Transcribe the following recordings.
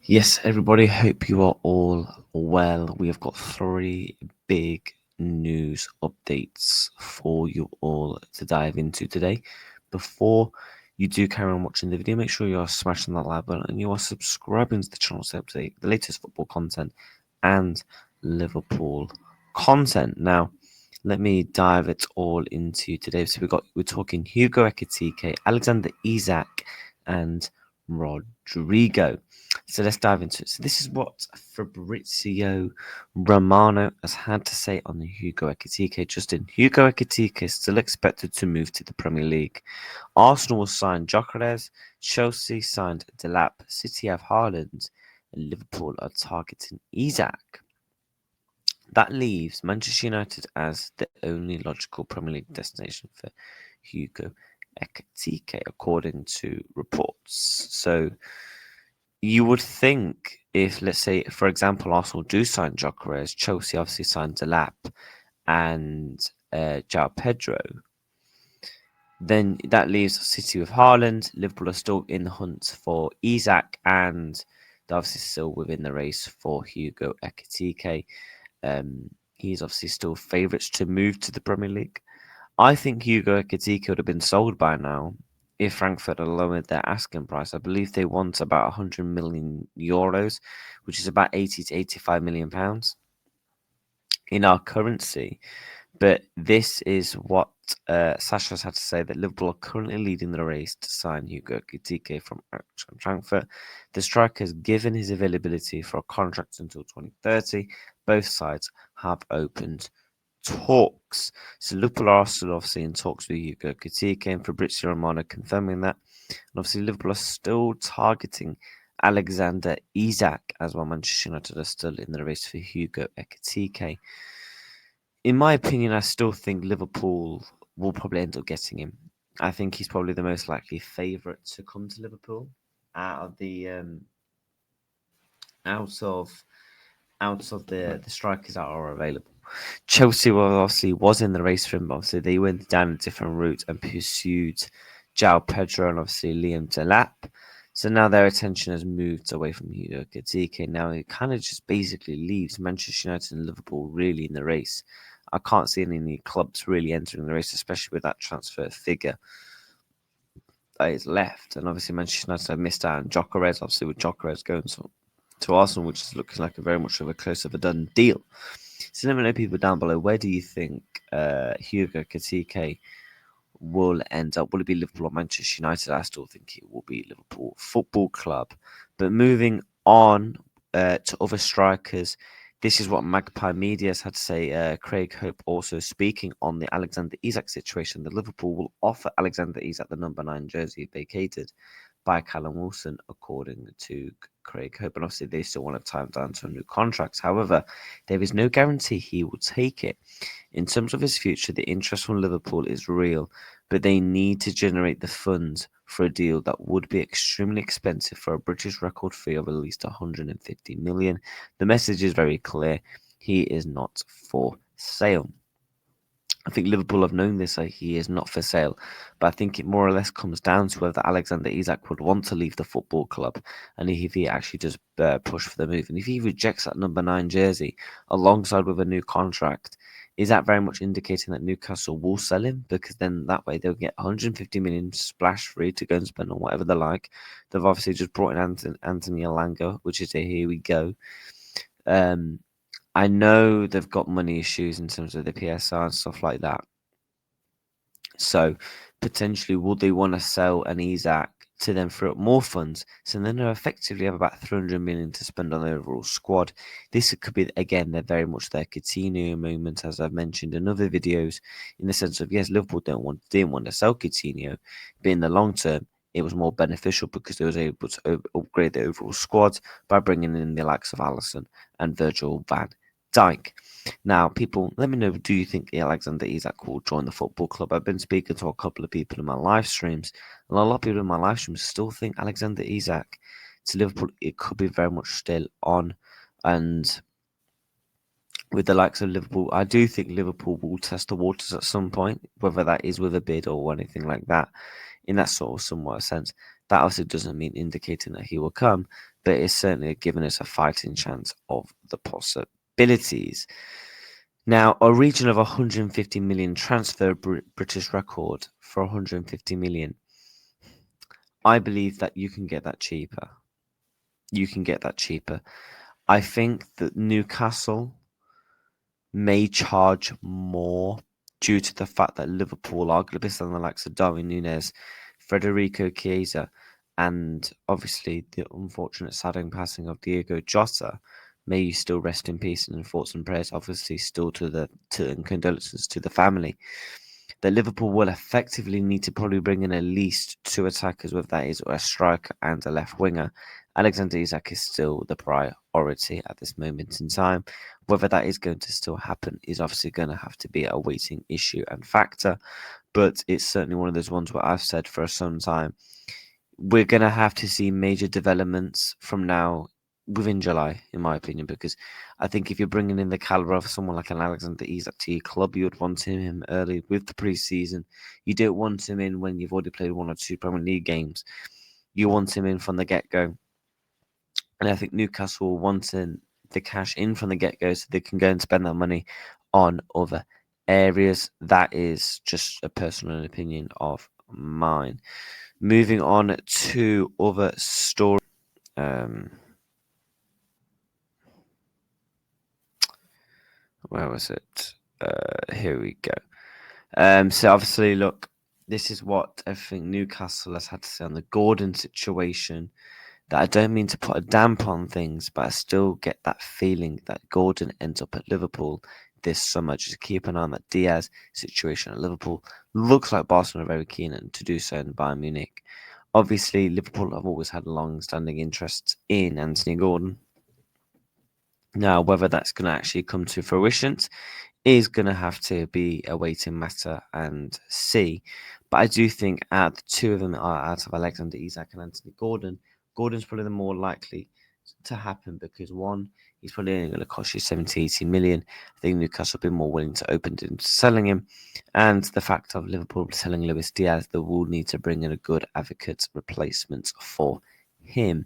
Yes, everybody, hope you are all well. We have got 3 big news updates for you all to dive into today. Before you do carry on watching the video, make sure you are smashing that like button and you are subscribing to the channel to update the latest football content and Liverpool content. Now, let me dive it all into today. So we're talking Hugo Ekitike, Alexander Isak, and Rodrigo. So let's dive into it. So this is what Fabrizio Romano has had to say on the Hugo Ekitike. Justin, Hugo Ekitike is still expected to move to the Premier League. Arsenal will sign Gyökeres, Chelsea signed Delap, City have Haaland, and Liverpool are targeting Isak. That leaves Manchester United as the only logical Premier League destination for Hugo Ekitike, according to reports. So you would think if, let's say, for example, Arsenal do sign Gyökeres, Chelsea obviously signed Delap and João Pedro, then that leaves City with Haaland. Liverpool are still in the hunt for Isak, and they're obviously still within the race for Hugo Ekitike. He's obviously still favourites to move to the Premier League. I think Hugo Ekitike would have been sold by now if Frankfurt had lowered their asking price. I believe they want about 100 million euros, which is about 80 to 85 million pounds in our currency. But this is what Sasha's had to say, that Liverpool are currently leading the race to sign Hugo Ekitike from Frankfurt. The striker has given his availability for a contract until 2030. Both sides have opened talks. So Liverpool are still obviously in talks with Hugo Ekitike, and Fabrizio Romano confirming that. And obviously Liverpool are still targeting Alexander Isak, as well Manchester United are still in the race for Hugo Ekitike. In my opinion, I still think Liverpool will probably end up getting him. I think he's probably the most likely favourite to come to Liverpool out of the out of the strikers that are available. Chelsea was in the race for him, but obviously they went down a different route and pursued João Pedro and obviously Liam Delap. So now their attention has moved away from Hugo Ekitike. Now it kind of just basically leaves Manchester United and Liverpool really in the race. I can't see any clubs really entering the race, especially with that transfer figure that is left. And obviously Manchester United have missed out on Gyökeres, obviously with Gyökeres going to Arsenal, which is looking like a very much of a close of a done deal. So let me know, people down below, where do you think Hugo Ekitike will end up? Will it be Liverpool or Manchester United? I still think it will be Liverpool Football Club. But moving on to other strikers, this is what Magpie Media has had to say. Craig Hope also speaking on the Alexander Isak situation. The Liverpool will offer Alexander Isak the number 9 jersey vacated by Callum Wilson, according to Craig Hope. And obviously, they still want to time down to a new contract. However, there is no guarantee he will take it. In terms of his future, the interest from Liverpool is real, but they need to generate the funds for a deal that would be extremely expensive for a British record fee of at least 150 million. The message is very clear. He is not for sale. I think Liverpool have known this, like he is not for sale, but I think it more or less comes down to whether Alexander Isak would want to leave the football club and if he actually does push for the move. And if he rejects that number 9 jersey alongside with a new contract, is that very much indicating that Newcastle will sell him? Because then that way they'll get 150 million splash free to go and spend on whatever they like. They've obviously just brought in Anthony Elanga, which is a here we go. I know they've got money issues in terms of the PSR and stuff like that. So potentially, would they want to sell an Isak to then free up more funds? So then they effectively have about 300 million to spend on the overall squad. This could be, again, they're very much their Coutinho moment, as I've mentioned in other videos, in the sense of, yes, Liverpool didn't want to sell Coutinho, but in the long term, it was more beneficial because they was able to upgrade the overall squad by bringing in the likes of Alisson and Virgil van Dijk. Now, people, let me know, do you think Alexander Isak will join the football club? I've been speaking to a couple of people in my live streams, and a lot of people in my live streams still think Alexander Isak to Liverpool, it could be very much still on. And with the likes of Liverpool, I do think Liverpool will test the waters at some point, whether that is with a bid or anything like that, in that sort of somewhat sense. That obviously doesn't mean indicating that he will come, but it's certainly given us a fighting chance of the possibilities. Now, a region of 150 million transfer British record for 150 million. I believe that you can get that cheaper. You can get that cheaper. I think that Newcastle may charge more due to the fact that Liverpool are going to be selling the likes of Darwin Núñez, Federico Chiesa, and obviously the unfortunate saddening passing of Diego Jota. May you still rest in peace and in thoughts and prayers, obviously still and condolences to the family. That Liverpool will effectively need to probably bring in at least two attackers, whether that is a striker and a left winger. Alexander Isak is still the priority at this moment in time. Whether that is going to still happen is obviously going to have to be a waiting issue and factor, but it's certainly one of those ones where I've said for some time we're going to have to see major developments from now within July, in my opinion, because I think if you're bringing in the caliber of someone like an Alexander Isak to your club, you would want him early with the preseason. You don't want him in when you've already played one or two Premier League games. You want him in from the get-go. And I think Newcastle wanting the cash in from the get-go so they can go and spend that money on other areas. That is just a personal opinion of mine. Moving on to other stories. Where was it? Here we go. So obviously, look, this is what I think Newcastle has had to say on the Gordon situation. That I don't mean to put a damp on things, but I still get that feeling that Gordon ends up at Liverpool this summer. Just keep an eye on that Diaz situation at Liverpool. Looks like Barcelona are very keen to do so in Bayern Munich. Obviously, Liverpool have always had long-standing interests in Anthony Gordon. Now, whether that's going to actually come to fruition is going to have to be a waiting matter and see. But I do think the two of them are out of Alexander Isak and Anthony Gordon. Gordon's probably the more likely to happen because one, he's probably only going to cost you 70, 80 million. I think Newcastle will be more willing to open to selling him. And the fact of Liverpool selling Luis Diaz, they will need to bring in a good advocate replacement for him.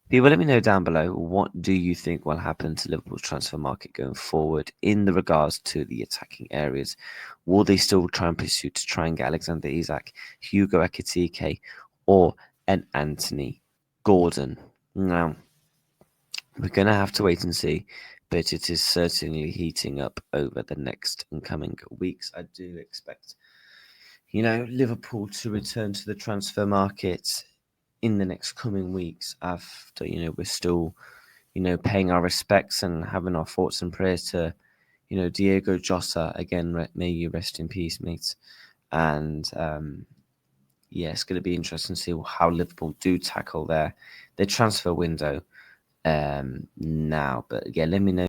People, let me know down below, what do you think will happen to Liverpool's transfer market going forward in the regards to the attacking areas? Will they still try and pursue to try and get Alexander Isak, Hugo Ekitike, or an Anthony Gordon? Now, we're going to have to wait and see, but it is certainly heating up over the next incoming weeks. I do expect, Liverpool to return to the transfer market in the next coming weeks after, we're still, paying our respects and having our thoughts and prayers to, Diego Jota. Again, may you rest in peace, mate. And, it's going to be interesting to see how Liverpool do tackle their transfer window now. But, let me know